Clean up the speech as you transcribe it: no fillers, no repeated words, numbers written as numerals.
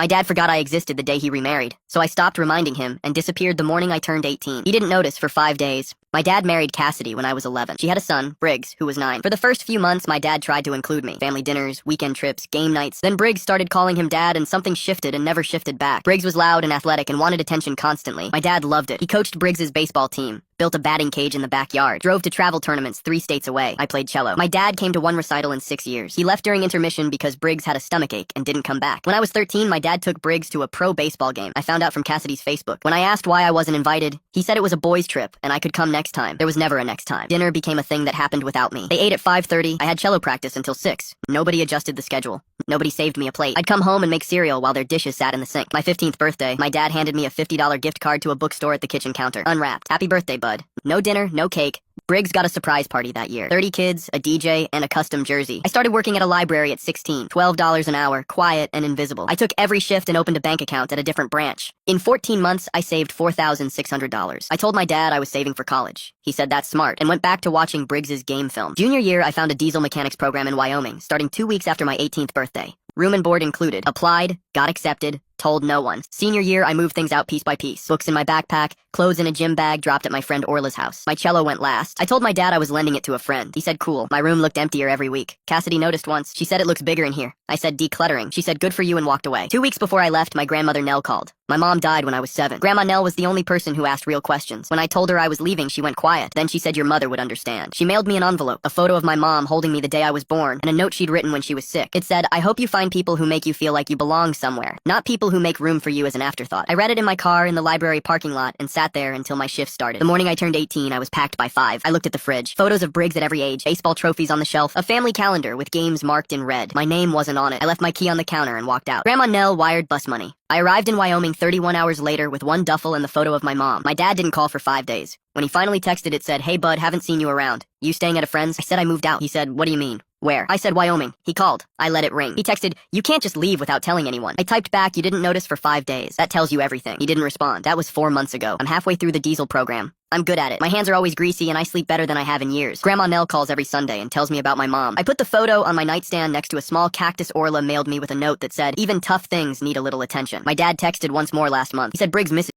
My dad forgot I existed the day he remarried, so I stopped reminding him and disappeared the morning I turned 18. He didn't notice for 5 days. My dad married Cassidy when I was 11. She had a son, Briggs, who was 9. For the first few months, my dad tried to include me. Family dinners, weekend trips, game nights. Then Briggs started calling him dad and something shifted and never shifted back. Briggs was loud and athletic and wanted attention constantly. My dad loved it. He coached Briggs's baseball team, built a batting cage in the backyard, drove to travel tournaments 3 states away. I played cello. My dad came to one recital in 6 years. He left during intermission because Briggs had a stomachache and didn't come back. When I was 13, my dad took Briggs to a pro baseball game. I found out from Cassidy's Facebook. When I asked why I wasn't invited, he said it was a boys' trip and I could come next time. There was never a next time. Dinner became a thing that happened without me. They ate at 5:30. I had cello practice until 6. Nobody adjusted the schedule. Nobody saved me a plate. I'd come home and make cereal while their dishes sat in the sink. My 15th birthday, my dad handed me a $50 gift card to a bookstore at the kitchen counter. Unwrapped. Happy birthday, bud. No dinner, no cake. Briggs got a surprise party that year. 30 kids, a DJ, and a custom jersey. I started working at a library at 16. $12 an hour, quiet and invisible. I took every shift and opened a bank account at a different branch. In 14 months, I saved $4,600. I told my dad I was saving for college. He said that's smart, and went back to watching Briggs's game film. Junior year, I found a diesel mechanics program in Wyoming, starting 2 weeks after my 18th birthday. Room and board included. Applied, got accepted, told no one. Senior year, I moved things out piece by piece. Books in my backpack, clothes in a gym bag dropped at my friend Orla's house. My cello went last. I told my dad I was lending it to a friend. He said cool. My room looked emptier every week. Cassidy noticed once. She said it looks bigger in here. I said decluttering. She said good for you and walked away. 2 weeks before I left, my grandmother Nell called. My mom died when I was 7. Grandma Nell was the only person who asked real questions. When I told her I was leaving, she went quiet. Then she said your mother would understand. She mailed me an envelope, a photo of my mom holding me the day I was born, and a note she'd written when she was sick. It said, I hope you find people who make you feel like you belong somewhere, not people who make room for you as an afterthought. I read it in my car in the library parking lot and sat there until my shift started. The morning I turned 18, I was packed by 5. I looked at the fridge. Photos of Briggs at every age, baseball trophies on the shelf, a family calendar with games marked in red. My name wasn't on it. I left my key on the counter and walked out. Grandma Nell wired bus money. I arrived in Wyoming 31 hours later with one duffel and the photo of my mom. My dad didn't call for 5 days. When he finally texted, it said, hey bud, haven't seen you around. You staying at a friend's? I said I moved out. He said, what do you mean? Where? I said Wyoming. He called. I let it ring. He texted, you can't just leave without telling anyone. I typed back, you didn't notice for 5 days. That tells you everything. He didn't respond. That was 4 months ago. I'm halfway through the diesel program. I'm good at it. My hands are always greasy and I sleep better than I have in years. Grandma Nell calls every Sunday and tells me about my mom. I put the photo on my nightstand next to a small cactus Orla mailed me with a note that said, even tough things need a little attention. My dad texted once more last month. He said Briggs misses